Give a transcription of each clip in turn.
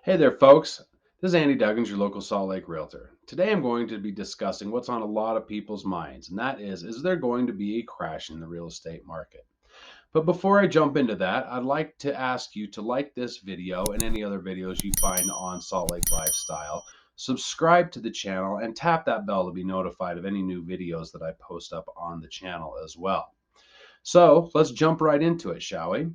Hey there, folks. This is Andy Duggins, your local Salt Lake Realtor. Today I'm going to be discussing what's on a lot of people's minds, and that is there going to be a crash in the real estate market? But before I jump into that, I'd like to ask you to like this video and any other videos you find on Salt Lake Lifestyle, subscribe to the channel, and tap that bell to be notified of any new videos that I post up on the channel as well. So let's jump right into it, shall we?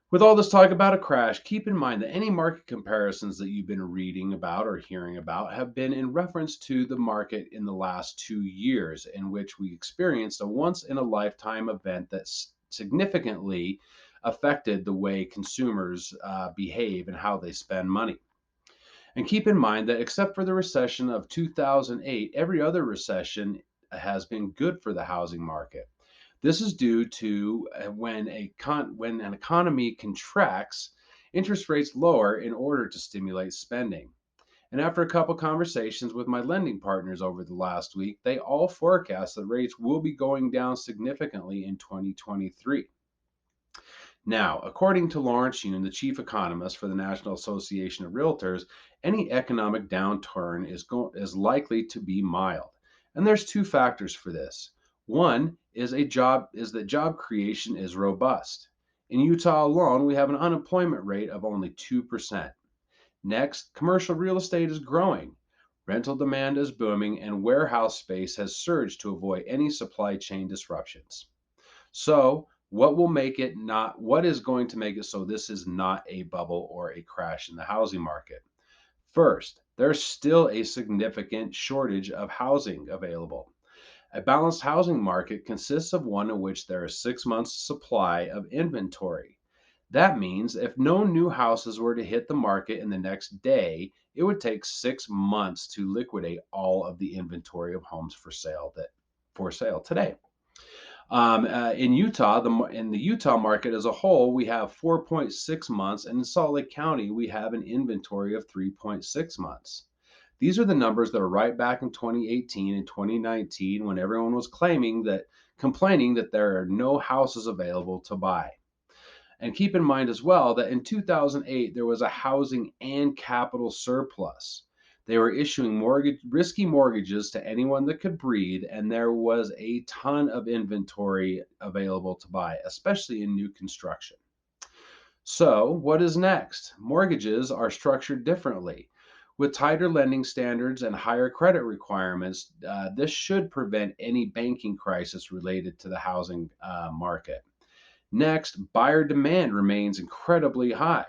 With all this talk about a crash, keep in mind that any market comparisons that you've been reading about or hearing about have been in reference to the market in the last 2 years, in which we experienced a once in a lifetime event that significantly affected the way consumers behave and how they spend money. And keep in mind that except for the recession of 2008, every other recession has been good for the housing market. This is due to when an economy contracts, interest rates lower in order to stimulate spending. And after a couple conversations with my lending partners over the last week, they all forecast that rates will be going down significantly in 2023. Now, according to Lawrence Yun, the chief economist for the National Association of Realtors, any economic downturn is likely to be mild. And there's two factors for this. One is that job creation is robust. In Utah alone, we have an unemployment rate of only 2%. Next, commercial real estate is growing. Rental demand is booming and warehouse space has surged to avoid any supply chain disruptions. So, what is going to make it so this is not a bubble or a crash in the housing market? First, there's still a significant shortage of housing available. A balanced housing market consists of one in which there is 6 months supply of inventory. That means if no new houses were to hit the market in the next day, it would take 6 months to liquidate all of the inventory of homes for sale today. In in the Utah market as a whole, we have 4.6 months, and in Salt Lake County, we have an inventory of 3.6 months. These are the numbers that are right back in 2018 and 2019 when everyone was complaining that there are no houses available to buy. And keep in mind as well that in 2008, there was a housing and capital surplus. They were issuing risky mortgages to anyone that could breathe, and there was a ton of inventory available to buy, especially in new construction. So, what is next? Mortgages are structured differently. With tighter lending standards and higher credit requirements, this should prevent any banking crisis related to the housing market. Next, buyer demand remains incredibly high.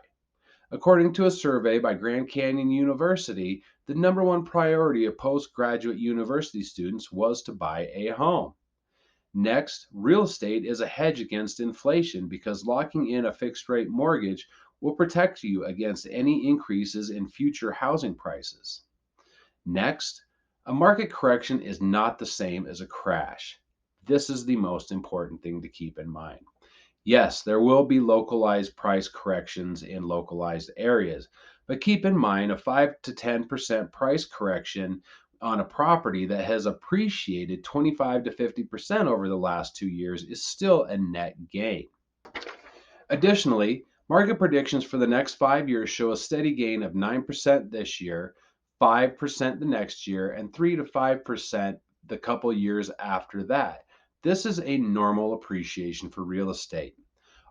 According to a survey by Grand Canyon University, the number one priority of postgraduate university students was to buy a home. Next, real estate is a hedge against inflation because locking in a fixed rate mortgage will protect you against any increases in future housing prices. Next, a market correction is not the same as a crash. This is the most important thing to keep in mind. Yes, there will be localized price corrections in localized areas, but keep in mind a 5 to 10% price correction on a property that has appreciated 25 to 50% over the last 2 years is still a net gain. Additionally, market predictions for the next 5 years show a steady gain of 9% this year, 5% the next year, and 3 to 5% the couple years after that. This is a normal appreciation for real estate.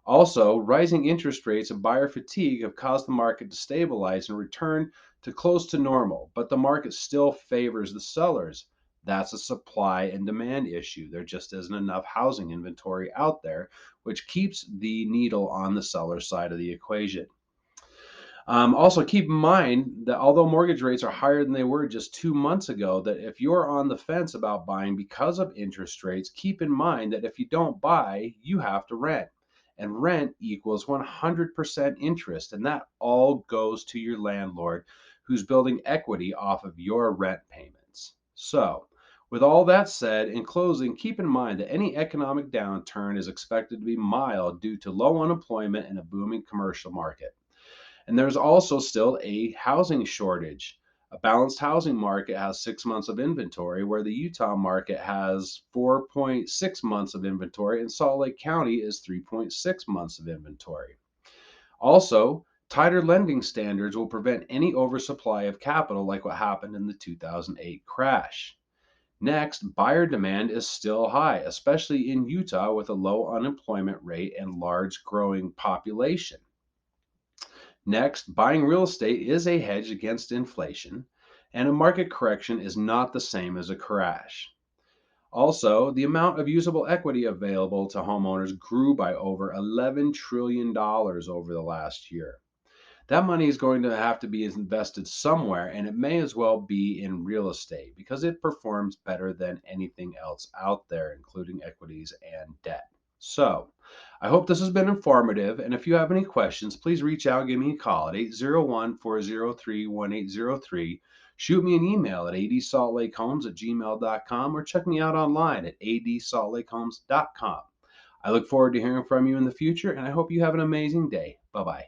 Also, rising interest rates and buyer fatigue have caused the market to stabilize and return to close to normal, but the market still favors the sellers. That's a supply and demand issue. There just isn't enough housing inventory out there, which keeps the needle on the seller side of the equation. Also, keep in mind that although mortgage rates are higher than they were just 2 months ago, that if you're on the fence about buying because of interest rates, keep in mind that if you don't buy, you have to rent. And rent equals 100% interest, and that all goes to your landlord who's building equity off of your rent payments. So, with all that said, in closing, keep in mind that any economic downturn is expected to be mild due to low unemployment and a booming commercial market. And there's also still a housing shortage. A balanced housing market has 6 months of inventory, where the Utah market has 4.6 months of inventory, and Salt Lake County is 3.6 months of inventory. Also, Tighter lending standards will prevent any oversupply of capital like what happened in the 2008 crash. Next, buyer demand is still high, especially in Utah with a low unemployment rate and large growing population. Next, buying real estate is a hedge against inflation, and a market correction is not the same as a crash. Also, the amount of usable equity available to homeowners grew by over $11 trillion over the last year. That money is going to have to be invested somewhere, and it may as well be in real estate because it performs better than anything else out there, including equities and debt. So, I hope this has been informative. And if you have any questions, please reach out and give me a call at 801-403-1803. Shoot me an email at adsaltlakehomes@gmail.com or check me out online at adsaltlakehomes.com. I look forward to hearing from you in the future, and I hope you have an amazing day. Bye bye.